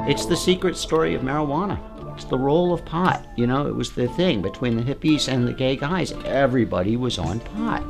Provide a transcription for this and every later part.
It's the secret story of marijuana. It's the role of pot. You know, it was the thing between the hippies and the gay guys. Everybody was on pot.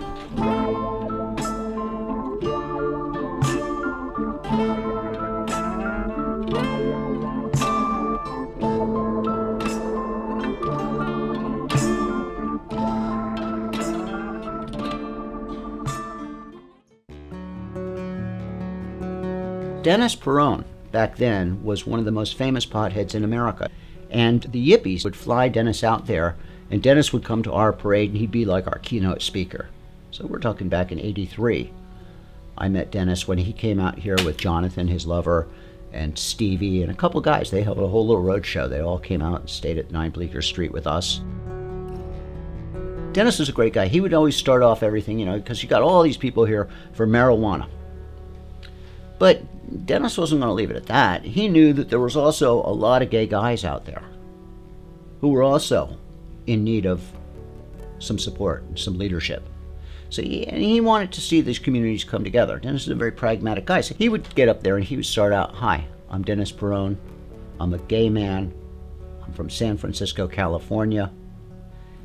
Dennis Peron, back then, was one of the most famous potheads in America. And the yippies would fly Dennis out there, and Dennis would come to our parade, and he'd be like our keynote speaker. So we're talking back in '83. I met Dennis when he came out here with Jonathan, his lover, and Stevie, and a couple guys. They held a whole little road show. They all came out and stayed at 9 Bleecker Street with us. Dennis was a great guy. He would always start off everything, you know, because you got all these people here for marijuana. But Dennis wasn't going to leave it at that. He knew that there was also a lot of gay guys out there who were also in need of some support and some leadership. So he wanted to see these communities come together. Dennis is a very pragmatic guy. So he would get up there and he would start out, "Hi, I'm Dennis Peron. I'm a gay man. I'm from San Francisco, California."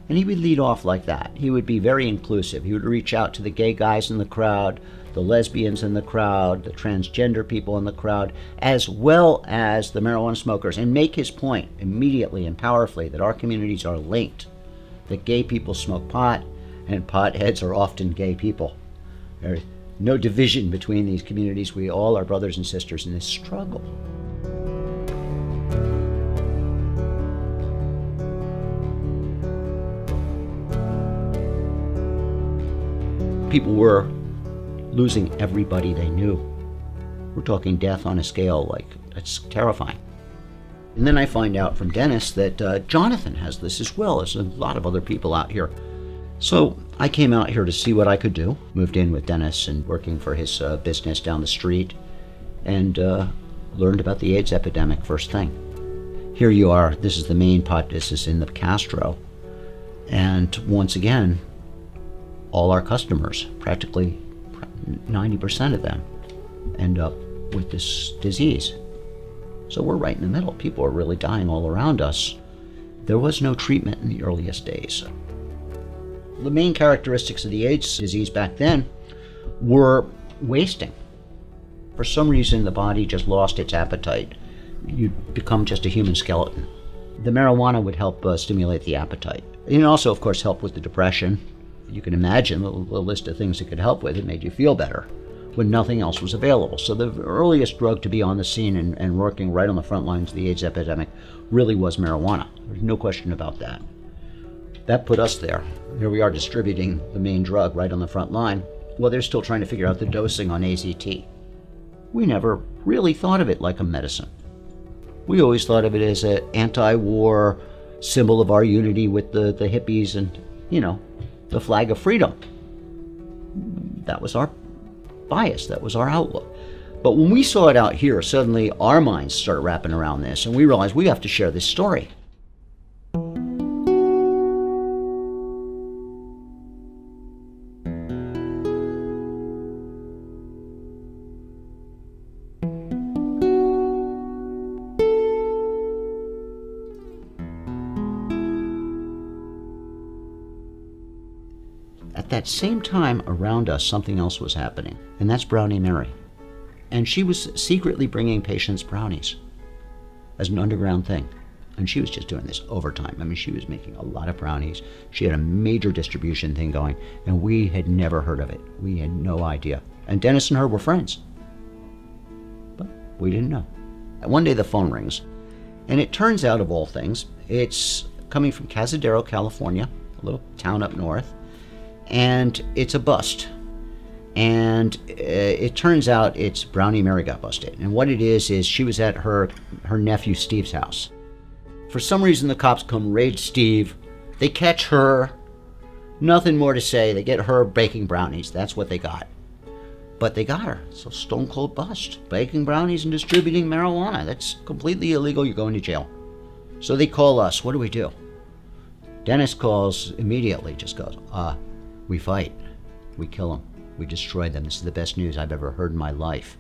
And he would lead off like that. He would be very inclusive. He would reach out to the gay guys in the crowd, the lesbians in the crowd, the transgender people in the crowd, as well as the marijuana smokers, and make his point immediately and powerfully that our communities are linked, that gay people smoke pot, and potheads are often gay people. There's no division between these communities. We all are brothers and sisters in this struggle. People were losing everybody they knew. We're talking death on a scale like, that's terrifying. And then I find out from Dennis that Jonathan has this as well as a lot of other people out here. So I came out here to see what I could do. Moved in with Dennis and working for his business down the street, and learned about the AIDS epidemic first thing. Here you are, this is the main pot, this is in the Castro. And once again, all our customers, practically 90% of them, end up with this disease. So we're right in the middle. People are really dying all around us. There was no treatment in the earliest days. The main characteristics of the AIDS disease back then were wasting. For some reason, the body just lost its appetite. You'd become just a human skeleton. The marijuana would help stimulate the appetite. And also, of course, help with the depression. You can imagine the list of things it could help with. It made you feel better when nothing else was available. So the earliest drug to be on the scene and working right on the front lines of the AIDS epidemic really was marijuana. There's no question about that. That put us there. Here we are distributing the main drug right on the front line. Well, they're still trying to figure out the dosing on AZT. We never really thought of it like a medicine. We always thought of it as an anti-war symbol of our unity with the hippies and, you know, the flag of freedom. That was our bias, that was our outlook. But when we saw it out here, suddenly our minds started wrapping around this, and we realized we have to share this story. At that same time around us, something else was happening, and that's Brownie Mary. And she was secretly bringing patients brownies as an underground thing. And she was just doing this overtime. I mean, she was making a lot of brownies. She had a major distribution thing going, and we had never heard of it. We had no idea. And Dennis and her were friends. But we didn't know. And one day the phone rings, and it turns out, of all things, it's coming from Cazadero, California, a little town up north. And it's a bust. And it turns out it's Brownie Mary got busted. And what it is she was at her nephew Steve's house. For some reason, the cops come raid Steve. They catch her. Nothing more to say. They get her baking brownies. That's what they got. But they got her. So stone cold bust. Baking brownies and distributing marijuana. That's completely illegal. You're going to jail. So they call us. What do we do? Dennis calls immediately. Just goes, we fight. We kill them. We destroy them. This is the best news I've ever heard in my life.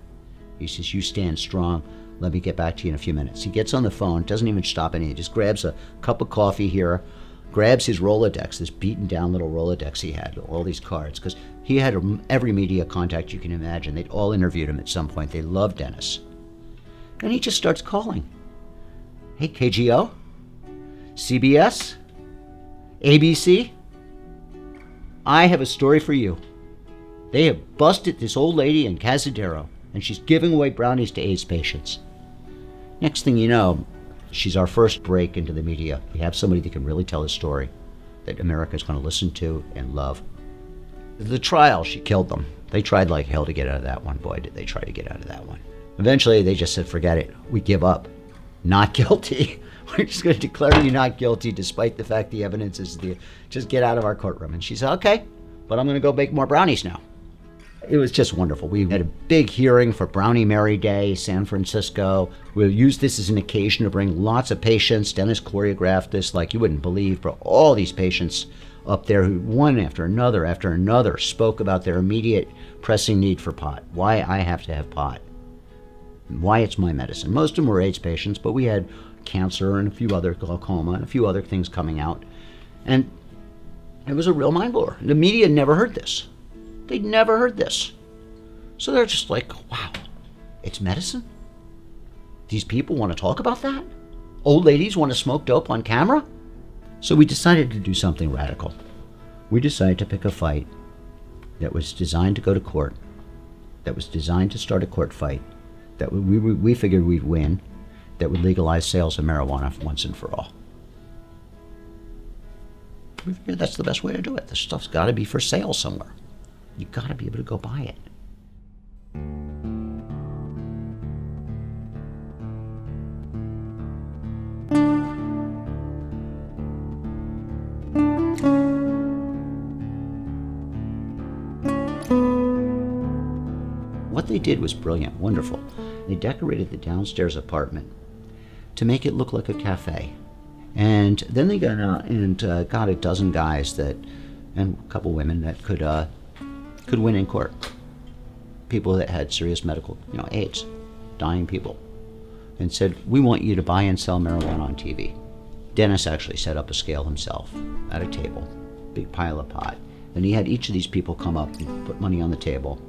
He says, you stand strong. Let me get back to you in a few minutes. He gets on the phone, doesn't even stop anything, just grabs a cup of coffee here, grabs his Rolodex, this beaten down little Rolodex he had, all these cards, because he had every media contact you can imagine. They'd all interviewed him at some point. They loved Dennis. And he just starts calling. Hey, KGO? CBS? ABC? I have a story for you. They have busted this old lady in Cazadero, and she's giving away brownies to AIDS patients. Next thing you know, she's our first break into the media. We have somebody that can really tell a story that America's going to listen to and love. The trial, she killed them. They tried like hell to get out of that one. Boy, did they try to get out of that one. Eventually, they just said, forget it. We give up. Not guilty. We're just going to declare you not guilty despite the fact the evidence is there. Just get out of our courtroom. And she said, okay, but I'm going to go bake more brownies now. It was just wonderful. We had a big hearing for Brownie Mary Day, San Francisco. We'll use this as an occasion to bring lots of patients. Dennis choreographed this like you wouldn't believe, but all these patients up there who one after another spoke about their immediate pressing need for pot. Why I have to have pot. Why it's my medicine. Most of them were AIDS patients, but we had cancer and a few other glaucoma and a few other things coming out. And it was a real mind blower. The media never heard this. They'd never heard this. So they're just like, wow, it's medicine? These people want to talk about that? Old ladies want to smoke dope on camera? So we decided to do something radical. We decided to pick a fight that was designed to go to court, that was designed to start a court fight, that we figured we'd win, that would legalize sales of marijuana once and for all. We figured that's the best way to do it. This stuff's got to be for sale somewhere. You got to be able to go buy it. What they did was brilliant, wonderful. They decorated the downstairs apartment to make it look like a cafe. And then they got out and got a dozen guys that, and a couple women that could win in court. People that had serious medical, AIDS, dying people, and said, we want you to buy and sell marijuana on TV. Dennis actually set up a scale himself at a table, big pile of pot. And he had each of these people come up and put money on the table,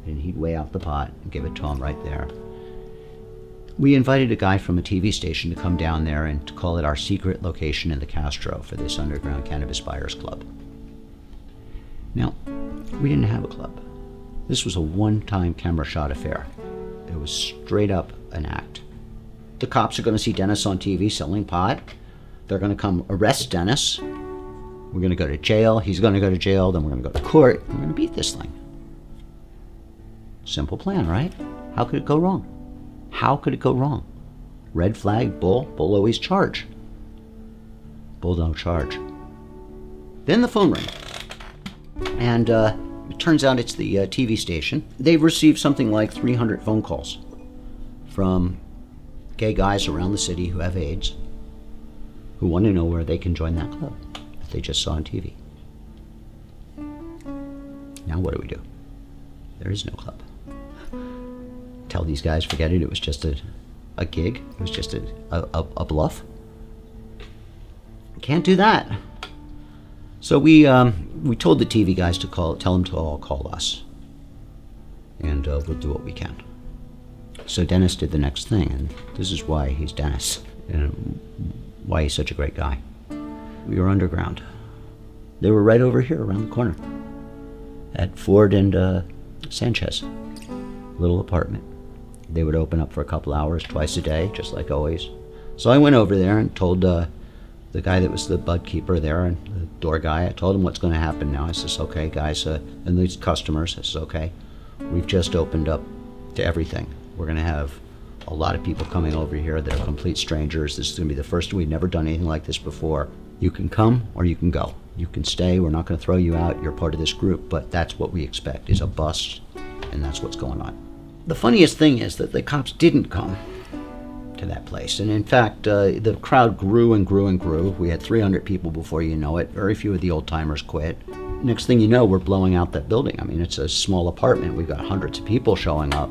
and he'd weigh out the pot and give it to them right there. We invited a guy from a TV station to come down there and to call it our secret location in the Castro for this underground cannabis buyers club. Now, we didn't have a club. This was a one-time camera shot affair. It was straight up an act. The cops are going to see Dennis on TV selling pot. They're going to come arrest Dennis. We're going to go to jail. He's going to go to jail. Then we're going to go to court. We're going to beat this thing. Simple plan, right? How could it go wrong? How could it go wrong? Red flag, bull always charge. Bull don't charge. Then the phone rang. And it turns out it's the TV station. They've received something like 300 phone calls from gay guys around the city who have AIDS, who want to know where they can join that club that they just saw on TV. Now what do? There is no club. Tell these guys, forget it, it was just a gig. It was just a bluff. Can't do that. So we told the TV guys to tell them to all call us. And we'll do what we can. So Dennis did the next thing, and this is why he's Dennis, and why he's such a great guy. We were underground. They were right over here around the corner at Ford and Sanchez, little apartment. They would open up for a couple hours twice a day, just like always. So I went over there and told the guy that was the bud keeper there and the door guy, I told him what's going to happen now. I says, okay, guys, and these customers, I says, okay, we've just opened up to everything. We're going to have a lot of people coming over here that are complete strangers. This is going to be the first time. We've never done anything like this before. You can come or you can go. You can stay. We're not going to throw you out. You're part of this group, but that's what we expect is a bust, and that's what's going on. The funniest thing is that the cops didn't come to that place. And in fact, the crowd grew and grew and grew. We had 300 people before you know it. Very few of the old timers quit. Next thing you know, we're blowing out that building. I mean, it's a small apartment. We've got hundreds of people showing up.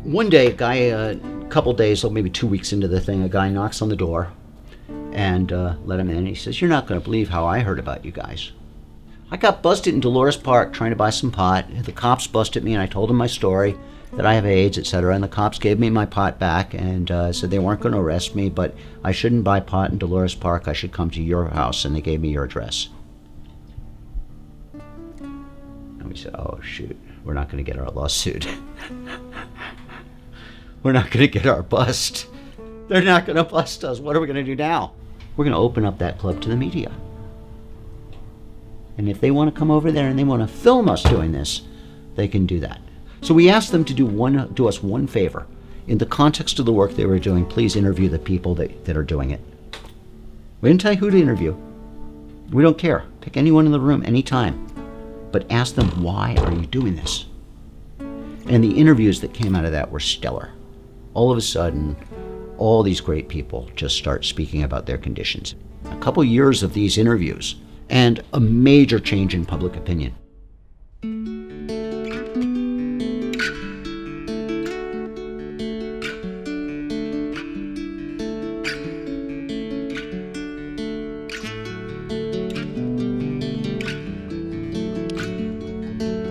One day, a guy couple days, or maybe 2 weeks into the thing, a guy knocks on the door and let him in. And he says, "You're not going to believe how I heard about you guys. I got busted in Dolores Park trying to buy some pot. The cops busted me, and I told them my story, that I have AIDS, etc. And the cops gave me my pot back and said they weren't going to arrest me, but I shouldn't buy pot in Dolores Park. I should come to your house, and they gave me your address." And we said, "Oh, shoot, we're not going to get our lawsuit. We're not going to get our bust. They're not going to bust us. What are we going to do now?" We're going to open up that club to the media. And if they want to come over there and they want to film us doing this, they can do that. So we asked them to do us one favor. In the context of the work they were doing, please interview the people that are doing it. We didn't tell you who to interview. We don't care. Pick anyone in the room, anytime. But ask them, why are you doing this? And the interviews that came out of that were stellar. All of a sudden, all these great people just start speaking about their conditions. A couple years of these interviews, and a major change in public opinion.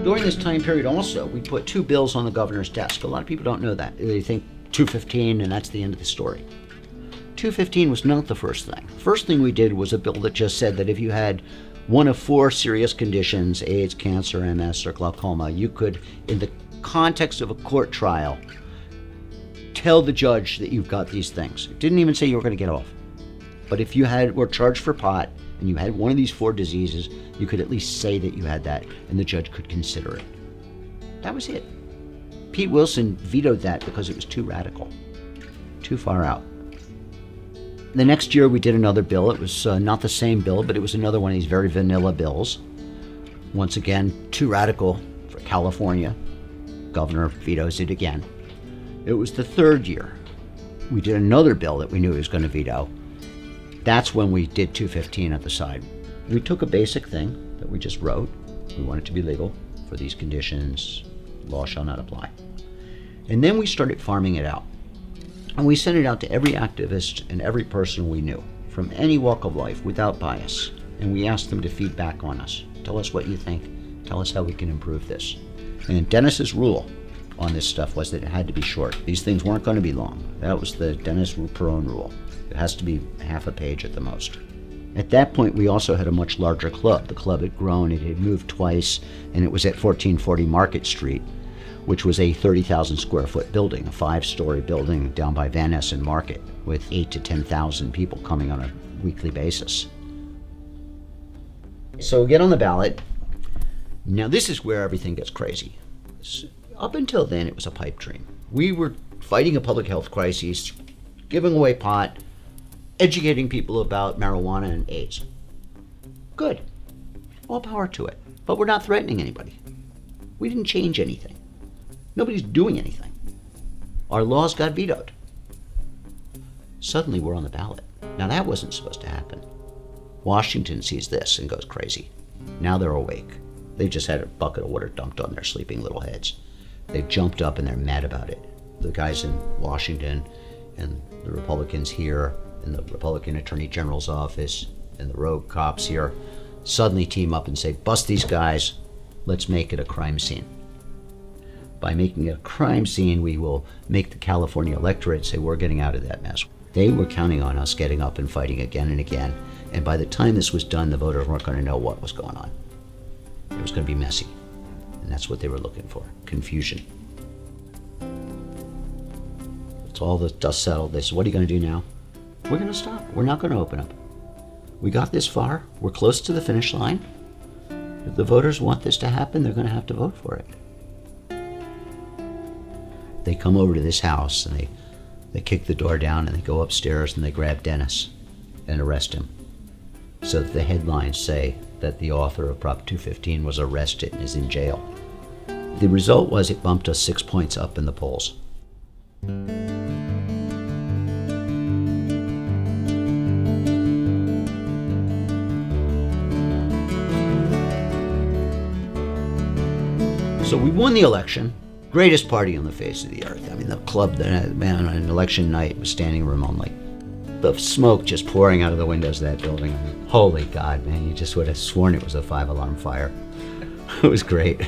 During this time period also, we put 2 bills on the governor's desk. A lot of people don't know that. They think 215 and that's the end of the story. 215 was not the first thing. The first thing we did was a bill that just said that if you had one of 4 serious conditions, AIDS, cancer, MS, or glaucoma, you could, in the context of a court trial, tell the judge that you've got these things. It didn't even say you were going to get off. But if you were charged for pot and you had one of these 4 diseases, you could at least say that you had that and the judge could consider it. That was it. Pete Wilson vetoed that because it was too radical, too far out. The next year we did another bill. It was not the same bill, but it was another one of these very vanilla bills. Once again, too radical for California. Governor vetoes it again. It was the 3rd year. We did another bill that we knew he was going to veto. That's when we did 215 at the side. We took a basic thing that we just wrote. We want it to be legal for these conditions. Law shall not apply. And then we started farming it out. And we sent it out to every activist and every person we knew, from any walk of life, without bias. And we asked them to feed back on us. Tell us what you think. Tell us how we can improve this. And Dennis's rule on this stuff was that it had to be short. These things weren't going to be long. That was the Dennis Peron rule. It has to be half a page at the most. At that point, we also had a much larger club. The club had grown. It had moved twice, and it was at 1440 Market Street, which was a 30,000 square foot building, a 5-story building down by Van Ness and Market, with 8,000 to 10,000 people coming on a weekly basis. So we get on the ballot. Now this is where everything gets crazy. Up until then, it was a pipe dream. We were fighting a public health crisis, giving away pot, educating people about marijuana and AIDS. Good. All power to it. But we're not threatening anybody. We didn't change anything. Nobody's doing anything. Our laws got vetoed. Suddenly we're on the ballot. Now that wasn't supposed to happen. Washington sees this and goes crazy. Now they're awake. They just had a bucket of water dumped on their sleeping little heads. They've jumped up and they're mad about it. The guys in Washington and the Republicans here in the Republican Attorney General's office and the rogue cops here suddenly team up and say, bust these guys, let's make it a crime scene. By making it a crime scene, we will make the California electorate say we're getting out of that mess. They were counting on us getting up and fighting again and again, and by the time this was done, the voters weren't going to know what was going on. It was going to be messy, and that's what they were looking for, confusion. It's all the dust settled. They said, what are you going to do now? We're going to stop. We're not going to open up. We got this far. We're close to the finish line. If the voters want this to happen, they're going to have to vote for it. They come over to this house and they kick the door down and they go upstairs and they grab Dennis and arrest him. So that the headlines say that the author of Prop 215 was arrested and is in jail. The result was it bumped us 6 points up in the polls. So we won the election, Greatest party on the face of the earth. I mean, the club, man, on an election night was standing room on, like, the smoke just pouring out of the windows of that building. I mean, holy God, man, you just would have sworn it was a 5-alarm fire. It was great.